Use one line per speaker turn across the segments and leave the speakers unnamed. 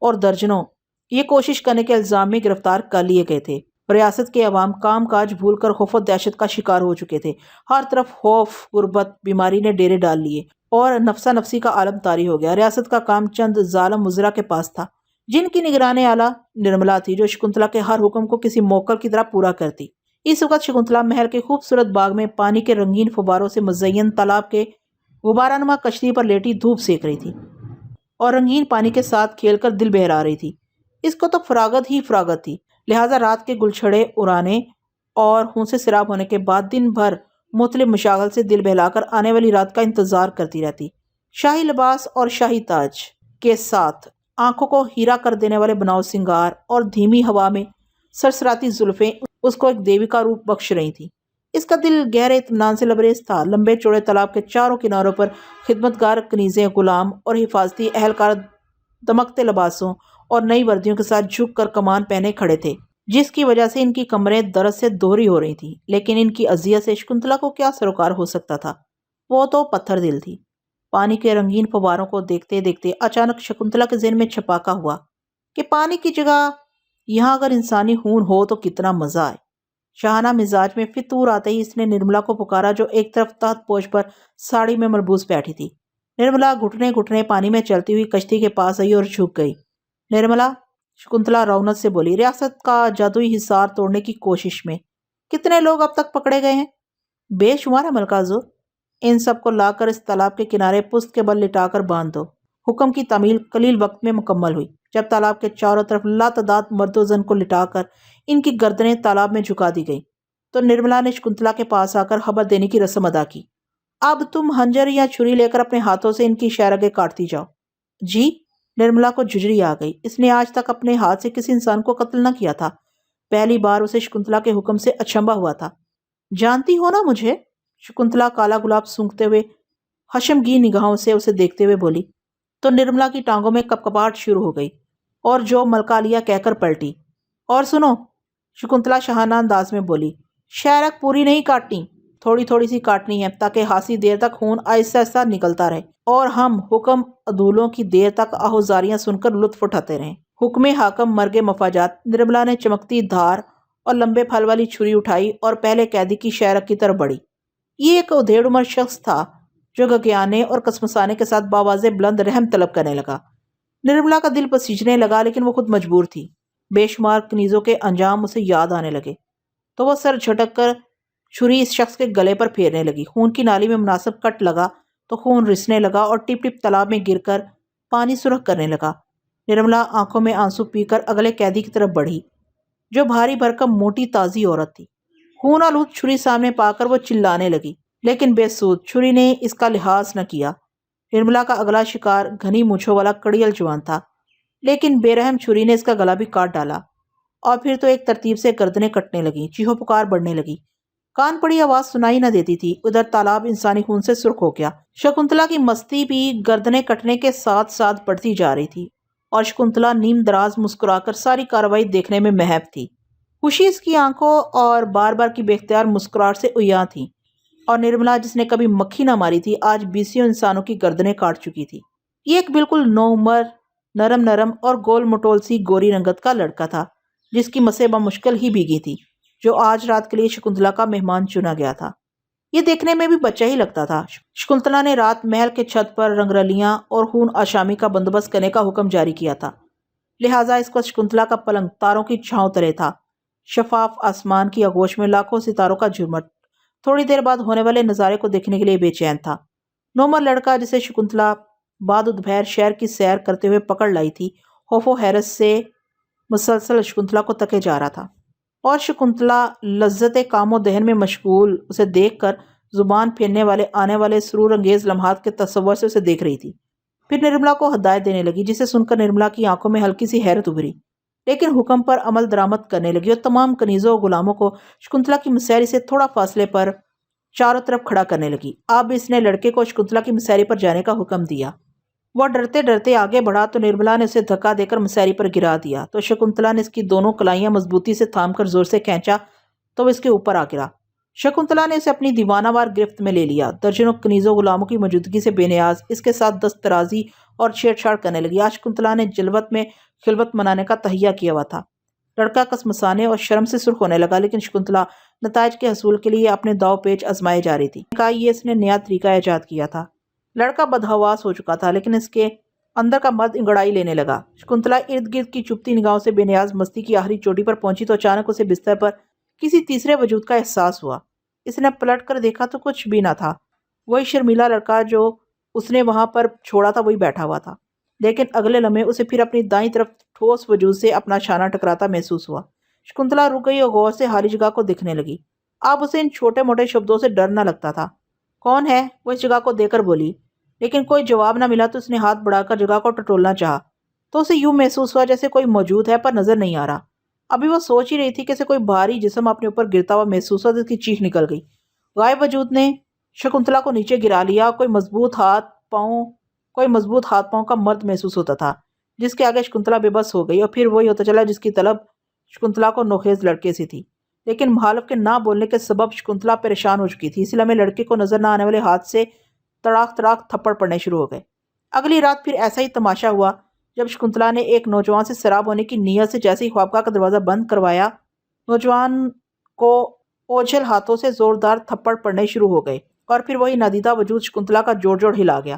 اور درجنوں یہ کوشش کرنے کے الزام میں گرفتار کر لیے گئے تھے۔ ریاست کے عوام کام کاج بھول کر خوف و دہشت کا شکار ہو چکے تھے۔ ہر طرف خوف، غربت، بیماری نے ڈیرے ڈال لیے اور نفسا نفسی کا عالم طاری ہو گیا۔ ریاست کا کام چند ظالم وزراء کے پاس تھا، جن کی نگران اعلیٰ نرملا تھی، جو شکنتلا کے ہر حکم کو کسی موکل کی طرح پورا کرتی۔ اس وقت شکنتلا محل کے خوبصورت باغ میں پانی کے رنگین فواروں سے مزین تالاب کے غبارہ کشتی پر لیٹی دھوپ سیک رہی تھی اور رنگین پانی کے ساتھ کھیل کر دل بہلا رہی تھی۔ اس کو تو فراغت ہی فراغت تھی، لہٰذا رات کے گلچھڑے اڑانے اور خون سے سیراب ہونے کے بعد دن بھر مختلف مشاغل سے دل بہلا کر آنے والی رات کا انتظار کرتی رہتی۔ شاہی لباس اور شاہی تاج کے ساتھ آنکھوں کو ہیرا کر دینے والے بناؤ سنگار اور دھیمی ہوا میں سرسراتی زلفیں اس کو ایک دیوی کا روپ بخش رہی تھی۔ اس کا دل گہرے اطمینان سے لبریز تھا۔ لمبے چوڑے تالاب کے چاروں کناروں پر خدمتگار کنیزیں، غلام اور حفاظتی اہلکار دمکتے لباسوں اور نئی وردیوں کے ساتھ جھک کر کمان پہنے کھڑے تھے، جس کی وجہ سے ان کی کمریں درد سے دوہری ہو رہی تھیں۔ لیکن ان کی اذیت سے شکنتلا کو کیا سروکار ہو سکتا تھا؟ وہ تو پتھر دل تھی۔ پانی کے رنگین فواروں کو دیکھتے دیکھتے اچانک شکنتلا کے ذہن میں چھپاکا ہوا کہ پانی کی جگہ یہاں اگر انسانی خون ہو تو کتنا مزہ آئے۔ شاہانہ مزاج میں فطور آتے ہی اس نے نرملا کو پکارا، جو ایک طرف تحت پوش پر ساڑی میں ملبوس بیٹھی تھی۔ نرملا گھٹنے گھٹنے پانی میں چلتی ہوئی کشتی کے پاس آئی اور جھک گئی۔ نرملا، شکنتلا رونت سے بولی، ریاست کا جادوئی حصار توڑنے کی کوشش میں کتنے لوگ اب تک پکڑے گئے ہیں؟ بے شمار ہے ملکہ حضور۔ ان سب کو لا کر اس تالاب کے کنارے پست کے بل لٹا کر باندھ دو۔ حکم کی تعمیل قلیل وقت میں مکمل ہوئی۔ جب تالاب کے چاروں طرف لاتعداد مرد و زن کو لٹا کر ان کی گردنیں تالاب میں جھکا دی گئی تو نرملا نے شکنتلا کے پاس آ کر خبر دینے کی رسم ادا کی۔ اب تم ہنجر یا چھری لے کر اپنے ہاتھوں سے ان کی شہرگیں کاٹتی جاؤ۔ جی؟ نرملا کو جھجری آ گئی۔ اس نے آج تک اپنے ہاتھ سے کسی انسان کو قتل نہ کیا تھا۔ پہلی بار اسے شکنتلا کے حکم سے اچنبھا ہوا تھا۔ جانتی ہو نا مجھے؟ شکنتلا کالا گلاب سونگھتے ہوئے خشمگین نگاہوں سے اسے دیکھتے ہوئے بولی تو نرملا کی ٹانگوں میں کپکپاہٹ شروع ہو گئی اور جو ملکہ کہہ کر پلٹی۔ اور سنو، شکنتلا شاہانہ انداز میں بولی، شہرک پوری نہیں کاٹنی، تھوڑی تھوڑی سی کاٹنی ہے تاکہ خاصی دیر تک خون آہستہ آہستہ نکلتا رہے اور ہم حکم عدولوں کی دیر تک آہوزاریاں سن کر لطف اٹھاتے رہیں۔ حکم حاکم مرگ مفاجات۔ نرملا نے چمکتی دھار اور لمبے پھل والی چھری اٹھائی اور پہلے قیدی کی شہرک کی طرف بڑھی۔ یہ ایک ادھیڑ عمر شخص تھا جو گگیانے اور کسمسانے کے ساتھ باواز بلند رحم طلب کرنے لگا۔ نرملا کا دل بسیجنے لگا، لیکن وہ خود مجبور تھی۔ بے شمار کنیزوں کے انجام اسے یاد آنے لگے تو وہ سر جھٹک کر چھری اس شخص کے گلے پر پھیرنے لگی۔ خون کی نالی میں مناسب کٹ لگا تو خون رسنے لگا اور ٹپ ٹپ تالاب میں گر کر پانی سرخ کرنے لگا۔ نرملا آنکھوں میں آنسو پی کر اگلے قیدی کی طرف بڑھی، جو بھاری بھرکم موٹی تازی عورت تھی۔ خون آلود چھری سامنے پا کر وہ چلانے لگی، لیکن بے سود، چھری نے اس کا لحاظ نہ کیا۔ نرملا کا اگلا شکار گھنی مونچھوں والا کڑیل جوان تھا، لیکن بے رحم چھری نے اس کا گلا بھی کاٹ ڈالا اور پھر تو ایک ترتیب سے گردنیں کٹنے لگیں، چیخو پکار بڑھنے لگی۔ کان پڑی آواز سنائی نہ دیتی تھی۔ ادھر تالاب انسانی خون سے سرخ ہو گیا۔ شکنتلا کی مستی بھی گردنیں کٹنے کے ساتھ ساتھ بڑھتی جا رہی تھی اور شکنتلا نیم دراز مسکرا کر ساری کارروائی دیکھنے میں محو تھی۔ خوشی اس کی آنکھوں اور بار بار کی بے اختیار مسکراہٹ سے عیاں تھی، اور نرملا جس نے کبھی مکھی نہ ماری تھی آج بیسیوں انسانوں کی گردنیں کاٹ چکی تھی۔ یہ ایک بالکل نوعمر، نرم نرم اور گول مٹول سی گوری رنگت کا لڑکا تھا، جس کی مسیں بمشکل ہی بھیگی تھی، جو آج رات کے لیے شکنتلا کا مہمان چنا گیا تھا۔ یہ دیکھنے میں بھی بچہ ہی لگتا تھا۔ شکنتلا نے رات محل کے چھت پر رنگرلیاں اور خون آشامی کا بندوبست کرنے کا حکم جاری کیا تھا، لہٰذا اس وقت شکنتلا کا پلنگ تاروں کی چھاؤں تلے تھا۔ شفاف آسمان کی آغوش میں لاکھوں ستاروں کا جھرمٹ تھوڑی دیر بعد ہونے والے نظارے کو دیکھنے کے لیے بے چین تھا۔ نومر لڑکا جسے شکنتلا بعد دوپہر شہر کی سیر کرتے ہوئے پکڑ لائی تھی، خوف و حیرت سے مسلسل شکنتلا کو تکے جا رہا تھا، اور شکنتلا لذت کام و دہن میں مشغول اسے دیکھ کر زبان پھیرنے والے آنے والے سرور انگیز لمحات کے تصور سے اسے دیکھ رہی تھی۔ پھر نرملا کو ہدایت دینے لگی، جسے سن کر نرملا کی آنکھوں میں ہلکی سی حیرت ابھری، لیکن حکم پر عمل درآمد کرنے لگی اور تمام کنیزوں اور غلاموں کو شکنتلا کی مسیری سے تھوڑا فاصلے پر چاروں طرف کھڑا کرنے لگی۔ اب اس نے لڑکے کو شکنتلا کی مسیری پر جانے کا حکم دیا۔ وہ ڈرتے ڈرتے آگے بڑھا تو نرملا نے اسے دھکا دے کر مسیری پر گرا دیا تو شکنتلا نے اس کی دونوں کلائیاں مضبوطی سے تھام کر زور سے کھینچا تو وہ اس کے اوپر آ گرا۔ شکنتلا نے اسے اپنی دیوانہ وار گرفت میں لے لیا۔ درجنوں کنیزوں غلاموں کی موجودگی سے بے نیاز اس کے ساتھ دست درازی اور چھیڑ چھاڑ کرنے لگی۔ آج شکنتلا نے جلوت میں خلوت منانے کا تہیہ کیا ہوا تھا۔ لڑکا کسمسانے اور شرم سے سرخ ہونے لگا، لیکن شکنتلا نتائج کے حصول کے لیے اپنے داؤ پیچ آزمائے جا رہی تھی۔ کہا یہ اس نے نیا طریقہ ایجاد کیا تھا۔ لڑکا بدحواس ہو چکا تھا، لیکن اس کے اندر کا مرد انگڑائی لینے لگا۔ شکنتلا ارد گرد کی چپتی نگاہوں سے بے نیاز مستی کی آخری چوٹی پر پہنچی تو اچانک اسے بستر پر کسی تیسرے وجود کا احساس ہوا۔ اس نے پلٹ کر دیکھا تو کچھ بھی نہ تھا۔ وہی شرمیلا لڑکا جو اس نے وہاں پر چھوڑا تھا وہی بیٹھا ہوا تھا، لیکن اگلے لمحے اسے پھر اپنی دائیں طرف ٹھوس وجود سے اپنا شانہ ٹکراتا محسوس ہوا۔ شکنتلا رک گئی اور غور سے خالی جگہ کو دیکھنے لگی۔ اب اسے ان چھوٹے موٹے شبدوں سے ڈر نہ لگتا تھا۔ کون ہے؟ وہ اس جگہ کو دیکھ کر بولی، لیکن کوئی جواب نہ ملا تو اس نے ہاتھ بڑھا کر جگہ کو ٹٹولنا چاہا تو اسے یوں محسوس ہوا جیسے کوئی موجود ہے پر نظر نہیں آ رہا۔ ابھی وہ سوچ ہی رہی تھی کہ اسے کوئی بھاری جسم اپنے اوپر گرتا ہوا محسوس ہوا تو اس کی چیخ نکل گئی۔ غائب وجود نے شکنتلا کو نیچے گرا لیا۔ کوئی مضبوط ہاتھ پاؤں کا مرد محسوس ہوتا تھا جس کے آگے شکنتلا بے بس ہو گئی، اور پھر وہی ہوتا چلا جس کی طلب شکنتلا کو نوخیز لڑکے سے تھی۔ لیکن مخالف کے نہ بولنے کے سبب شکنتلا پریشان ہو چکی تھی۔ اسی لمحے لڑکے کو نظر نہ آنے والے ہاتھ سے تڑاک تڑاک تھپڑ پڑنے شروع ہو گئے۔ اگلی رات پھر ایسا ہی تماشا ہوا جب شکنتلا نے ایک نوجوان سے سراب ہونے کی نیت سے جیسے ہی خوابگاہ کا دروازہ بند کروایا، نوجوان کو اوجھل ہاتھوں سے زوردار تھپڑ پڑنے شروع ہو گئے، اور پھر وہی نادیدہ وجود شکنتلا کا جوڑ جوڑ ہلا گیا۔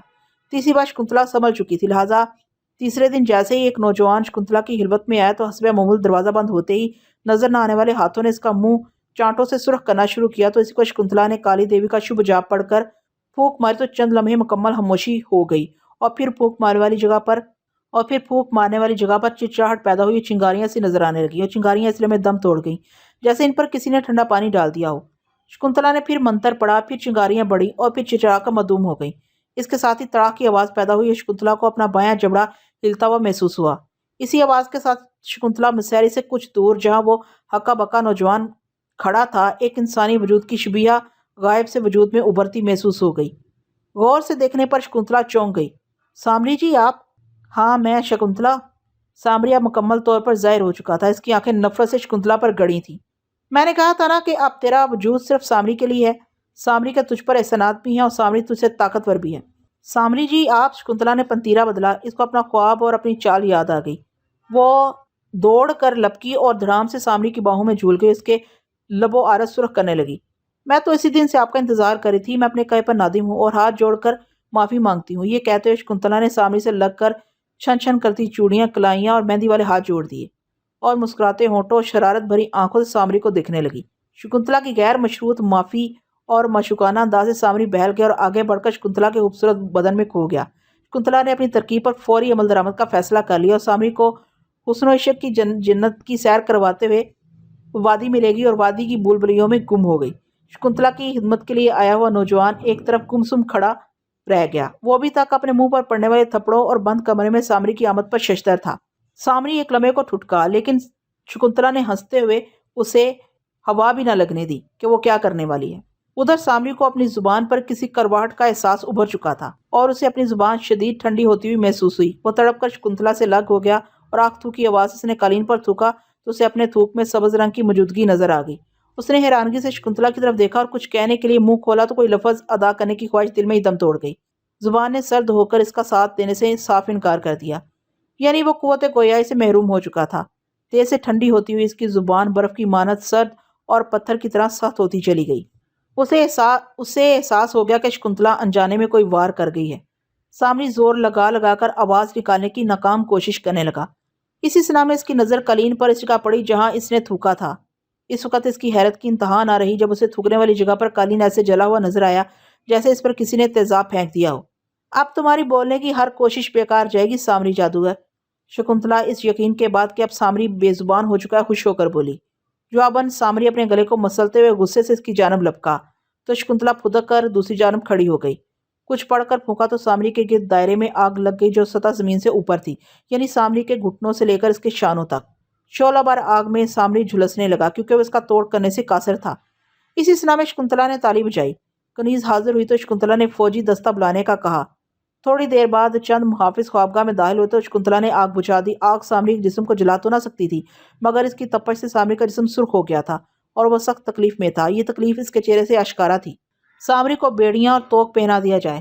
تیسری بار شکنتلا سنبھل چکی تھی، لہٰذا تیسرے دن جیسے ہی ایک نوجوان شکنتلا کی خلوت میں آیا تو حسب معمول دروازہ بند ہوتے ہی نظر نہ آنے والے ہاتھوں نے اس کا منہ چانٹوں سے سرخ کرنا شروع کیا تو اسی کو شکنتلا نے کالی دیوی کا شبھ جاپ پڑھ کر پھونک ماری تو چند لمحے مکمل خاموشی ہو گئی، اور پھر پھونک مارنے والی جگہ پر چچاہٹ پیدا ہوئی، چنگاریاں سی نظر آنے لگی، اور چنگاریاں اس لمحے دم توڑ گئیں جیسے ان پر کسی نے ٹھنڈا پانی ڈال دیا ہو۔ شکنتلا نے پھر منتر پڑھا، پھر چنگاریاں بڑھیں اور پھر چچا کر معدوم ہو گئیں۔ اس کے ساتھ ہی تڑاک کی آواز پیدا ہوئی اور شکنتلا کو اپنا بایاں جبڑا ہلتا ہوا محسوس ہوا۔ اسی آواز کے ساتھ شکنتلا مسحری سے کچھ دور جہاں وہ ہکا بکا نوجوان کھڑا تھا ایک انسانی وجود کی شبیہ غائب سے وجود میں ابھرتی محسوس ہو گئی۔ غور سے دیکھنے پر شکنتلا چونک گئی۔ سامری جی آپ؟ ہاں میں شکنتلا۔ سامری اب مکمل طور پر ظاہر ہو چکا تھا۔ اس کی آنکھیں نفرت سے شکنتلا پر گڑی تھیں۔ میں نے کہا تھا نا کہ اب تیرا وجود صرف سامری کے لیے ہے۔ سامری کے تجھ پر احسانات بھی ہیں اور سامری تجھ سے طاقتور بھی ہے۔ سامری جی آپ؟ شکنتلا نے پنتیرا بدلا۔ اس کو اپنا خواب اور اپنی چال یاد آ گئی۔ وہ دوڑ کر لپکی اور دھڑام سے سامری کی باہوں میں جھول گئی، اس کے لب و عارض سرخ کرنے لگی۔ میں تو اسی دن سے آپ کا انتظار کر رہی تھی، میں اپنے کہے پر نادم ہوں اور ہاتھ جوڑ کر معافی مانگتی ہوں۔ یہ کہتے ہوئے شکنتلا نے سامری سے لگ کر چھن چھن کرتی چوڑیاں، کلائیاں اور مہندی والے ہاتھ جوڑ دیے اور مسکراتے ہونٹوں اور شرارت بھری آنکھوں سے سامری کو دیکھنے لگی۔ شکنتلا کی غیر مشروط معافی اور معشوقانہ انداز سے سامری بہل گیا اور آگے بڑھ کر شکنتلا کے خوبصورت بدن میں کھو گیا۔ شکنتلا نے اپنی ترکیب پر فوری عمل درآمد کا فیصلہ کر لیا اور سامری کو حسن و عشق کی جنت کی سیر کرواتے ہوئے وادی میں لے گئی اور وادی کی بلبلیوں میں گم ہو گئی۔ شکنتلا کی خدمت کے لیے آیا ہوا نوجوان ایک طرف گمسم کھڑا رہ گیا۔ وہ ابھی تک اپنے منہ پر پڑنے والے تھپڑوں اور بند کمرے میں سامری کی آمد پر ششدر تھا۔ سامری ایک لمحے کو ٹھٹکا، لیکن شکنتلا نے ہنستے ہوئے اسے ہوا بھی نہ لگنے دی کہ وہ کیا کرنے والی ہے۔ ادھر سامری کو اپنی زبان پر کسی کرواہٹ کا احساس ابھر چکا تھا اور اسے اپنی زبان شدید ٹھنڈی ہوتی ہوئی محسوس ہوئی۔ وہ تڑپ کر شکنتلا سے لگ ہو گیا اور آنکھ تھو کی آواز اس نے قالین پر تھوکا تو اسے اپنے تھوک میں سبز رنگ کی موجودگی نظر آ گئی۔ اس نے حیرانگی سے شکنتلا کی طرف دیکھا اور کچھ کہنے کے لیے منہ کھولا تو کوئی لفظ ادا کرنے کی خواہش دل میں ہی دم توڑ گئی۔ زبان نے سرد ہو کر اس کا ساتھ دینے سے صاف انکار کر دیا، یعنی وہ قوت گویائی سے محروم ہو چکا تھا۔ تیز سے ٹھنڈی ہوتی ہوئی اس کی زبان برف کی مانند سرد اور پتھر کی طرح سخت ہوتی چلی گئی۔ اسے احساس ہو گیا کہ شکنتلا انجانے میں کوئی وار کر گئی ہے۔ سامری زور لگا لگا کر آواز نکالنے کی ناکام کوشش کرنے لگا۔ اسی سنا میں اس کی نظر قالین پر اس جگہ پڑی جہاں اس نے تھوکا تھا۔ اس وقت اس کی حیرت کی انتہا نہ رہی جب اسے تھوکنے والی جگہ پر قالین ایسے جلا ہوا نظر آیا جیسے اس پر کسی نے تیزاب پھینک دیا ہو۔ اب تمہاری بولنے کی ہر کوشش بیکار جائے گی سامری جادوگر۔ شکنتلا اس یقین کے بعد کہ اب سامری بے زبان ہو چکا ہے خوش ہو کر بولی۔ جواباً سامری اپنے گلے کو مسلتے ہوئے غصے سے اس کی جانب لپکا تو شکنتلا پھدک کر دوسری جانب کھڑی ہو گئی۔ کچھ پڑھ کر پھونکا تو سامری کے گرد دائرے میں آگ لگ گئی جو سطح زمین سے اوپر تھی، یعنی سامری کے گھٹنوں سے لے کر اس کے شانوں تک۔ شعلہ بار آگ میں سامری جھلسنے لگا کیونکہ وہ اس کا توڑ کرنے سے قاصر تھا۔ اسی سنا میں شکنتلا نے تالی بجائی۔ کنیز حاضر ہوئی تو شکنتلا نے فوجی دستہ بلانے کا کہا۔ تھوڑی دیر بعد چند محافظ خوابگاہ میں داخل ہوئے تو شکنتلا نے آگ بجھا دی۔ آگ سامری کے جسم کو جلا تو نہ سکتی تھی، مگر اس کی تپش سے سامری کا جسم سرخ ہو گیا تھا اور وہ سخت تکلیف میں تھا۔ یہ تکلیف اس کے چہرے سے آشکارا تھی۔ سامری کو بیڑیاں اور توق پہنا دیا جائے۔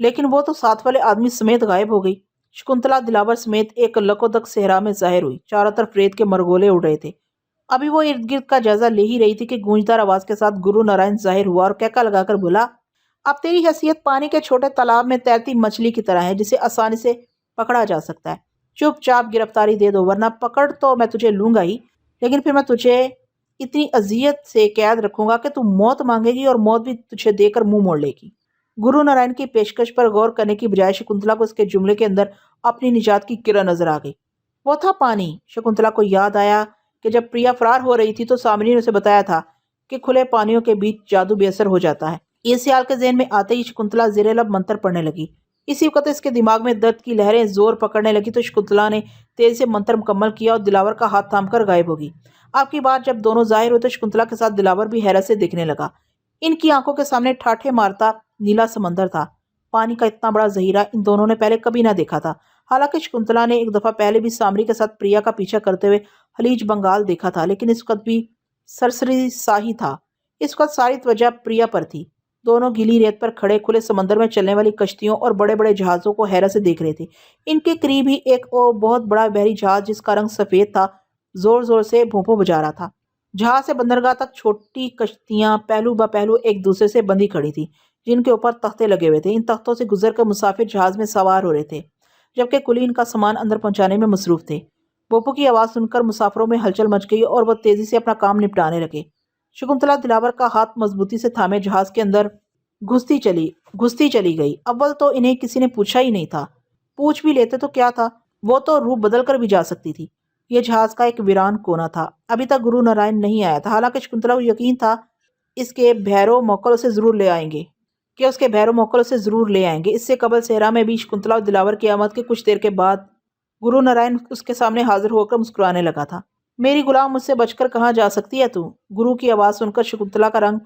لیکن وہ تو ساتھ والے آدمی سمیت غائب ہو گئی۔ شکنتلا دلاور سمیت ایک لکودک صحرا میں ظاہر ہوئی۔ چاروں طرف ریت کے مرغولے اڑ رہے تھے۔ ابھی وہ ارد گرد کا جائزہ لے ہی رہی تھی کہ گونجدار آواز کے ساتھ گرو نارائن ظاہر ہوا اور کہکا لگا کر بولا، اب تیری حیثیت پانی کے چھوٹے تالاب میں تیرتی مچھلی کی طرح ہے جسے آسانی سے پکڑا جا سکتا ہے۔ چپ چاپ گرفتاری دے دو، ورنہ پکڑ تو میں تجھے لوں گا ہی، لیکن پھر میں تجھے اتنی اذیت سے قید رکھوں گا کہ تو موت مانگے گی اور موت بھی تجھے دے کر منہ موڑ لے گی۔ گرو نارائن کی پیشکش پر غور کرنے کی بجائے شکنتلا کو اس کے جملے کے اندر اپنی نجات کی کرن نظر آ گئی۔ وہ تھا پانی۔ شکنتلا کو یاد آیا کہ جب پریا فرار ہو رہی تھی تو سامری نے اسے بتایا تھا کہ کھلے پانیوں کے بیچ جادو بے اثر ہو جاتا ہے۔ یہ خیال کے ذہن میں آتے ہی شکنتلا زیر لب منتر پڑھنے لگی۔ اسی وقت اس کے دماغ میں درد کی لہریں زور پکڑنے لگی تو شکنتلا نے تیزی سے منتر مکمل کیا اور دلاور کا ہاتھ تھام کر غائب ہوگی۔ اب کی بار جب دونوں ظاہر ہوئے تو شکنتلا کے ساتھ دلاور بھی حیرت سے دیکھنے لگا۔ ان کی آنکھوں کے سامنے ٹھاٹھے مارتا نیلا سمندر تھا۔ پانی کا اتنا بڑا ذخیرہ ان دونوں نے پہلے کبھی نہ دیکھا تھا۔ حالانکہ شکنتلا نے ایک دفعہ پہلے بھی سامری کے ساتھ پریا کا پیچھا کرتے ہوئے خلیج بنگال دیکھا تھا، لیکن اس وقت بھی سرسری سا ہی تھا۔ اس وقت ساری توجہ پریا پر تھی۔ دونوں گیلی ریت پر کھڑے کھلے سمندر میں چلنے والی کشتیوں اور بڑے بڑے جہازوں کو حیرت سے دیکھ رہے تھے۔ ان کے قریب ہی ایک بہت بڑا بحری جہاز جس کا رنگ سفید تھا زور زور سے بھونپوں بجا رہا تھا۔ جہاز سے بندرگاہ تک چھوٹی کشتیاں پہلو بہ پہلو ایک دوسرے سے بندھی کھڑی تھی، جن کے اوپر تختے لگے ہوئے تھے۔ ان تختوں سے گزر کر مسافر جہاز میں سوار ہو رہے تھے، جبکہ کلی ان کا سامان اندر پہنچانے میں مصروف تھے۔ بوپو کی آواز سن کر مسافروں میں ہلچل مچ گئی اور وہ تیزی سے اپنا کام نپٹانے لگے۔ شکنتلا دلاور کا ہاتھ مضبوطی سے تھامے جہاز کے اندر گھستی چلی گئی۔ اول تو انہیں کسی نے پوچھا ہی نہیں تھا، پوچھ بھی لیتے تو کیا تھا، وہ تو روپ بدل کر بھی جا سکتی تھی۔ یہ جہاز کا ایک ویران کونا تھا۔ ابھی تک گرو نارائن نہیں آیا تھا، حالانکہ شکنتلا کو یقین تھا اس کے بھیرو موکل اسے ضرور لے آئیں گے اس سے قبل صحرا میں بھی شکنتلا اور دلاور کی آمد کے کچھ دیر کے بعد گرو نارائن اس کے سامنے حاضر ہو کر مسکرانے لگا تھا۔ میری غلام، مجھ سے بچ کر کہاں جا سکتی ہے تو؟ گرو کی آواز سن کر شکنتلا کا رنگ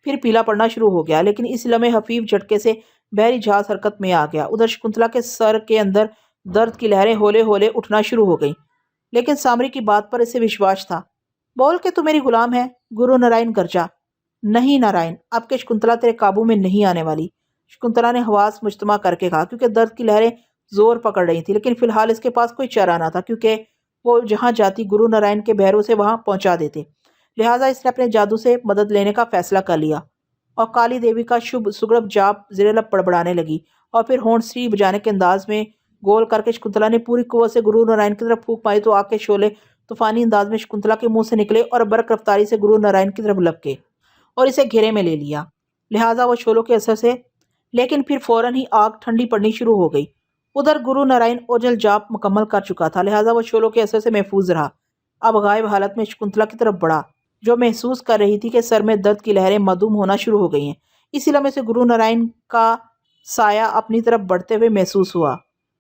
پھر پیلا پڑنا شروع ہو گیا، لیکن اس لمحے خفیف جھٹکے سے بحری جہاز حرکت میں آ گیا۔ ادھر شکنتلا کے سر کے اندر درد کی لہریں ہولے ہولے اٹھنا شروع ہو گئیں، لیکن سامری کی بات پر اسے وشواس تھا۔ بول کہ تو میری غلام ہے، گرو نارائن گرجا۔ نہیں نارائن، اب کہ شکنتلا تیرے قابو میں نہیں آنے والی، شکنتلا نے حواس مجتمع کر کے کہا، کیونکہ درد کی لہریں زور پکڑ رہی تھی، لیکن فی الحال اس کے پاس کوئی چارہ نہ تھا، کیونکہ وہ جہاں جاتی گرو نارائن کے بھیروں سے وہاں پہنچا دیتے۔ لہٰذا اس نے اپنے جادو سے مدد لینے کا فیصلہ کر لیا اور کالی دیوی کا شبھ سگڑھ جاپ زیر لب بڑبڑانے لگی، اور پھر ہونٹ سری بجانے کے انداز میں گول کر کے شکنتلا نے پوری قوت سے گرو نارائن کی طرف پھونک ماری تو آگ کے شعلے طوفانی انداز میں شکنتلا کے منہ سے نکلے اور برق رفتاری سے گرو نارائن کی طرف لپکے اور اسے گھیرے میں لے لیا۔ لہٰذا وہ شعلوں کے اثر سے، لیکن پھر فوراً ہی آگ ٹھنڈی پڑنی شروع ہو گئی۔ ادھر گرو نارائن اوجل جاپ مکمل کر چکا تھا، لہٰذا وہ شعلوں کے اثر سے محفوظ رہا۔ اب غائب حالت میں شکنتلا کی طرف بڑھا، جو محسوس کر رہی تھی کہ سر میں درد کی لہریں معدوم ہونا شروع ہو گئی ہیں۔ اسی لمحے سے گرو نارائن کا سایہ اپنی طرف بڑھتے ہوئے محسوس ہوا۔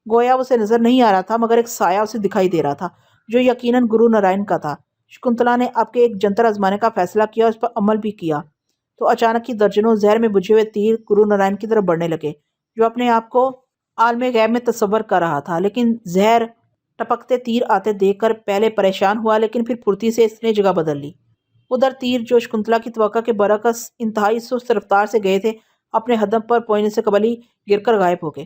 گویا اسے نظر نہیں آ رہا تھا، مگر ایک سایہ اسے دکھائی دے رہا تھا جو یقیناً گرو نارائن کا تھا۔ شکنتلا نے اب کے ایک جنتر آزمانے کا فیصلہ کیا اور اس پر عمل بھی کیا تو اچانک ہی درجنوں زہر میں بجھے ہوئے تیر گرو نارائن کی طرف بڑھنے لگے، جو اپنے آپ کو عالم غیب میں تصور کر رہا تھا۔ لیکن زہر ٹپکتے تیر آتے دیکھ کر پہلے پریشان ہوا، لیکن پھر پھرتی سے اس نے جگہ بدل لی۔ ادھر تیر جو شکنتلا کی توقع کے برعکس انتہائی سست رفتار سے گئے تھے، اپنے ہدف پر پہنچنے سے قبل ہی گر کر غائب ہو گئے۔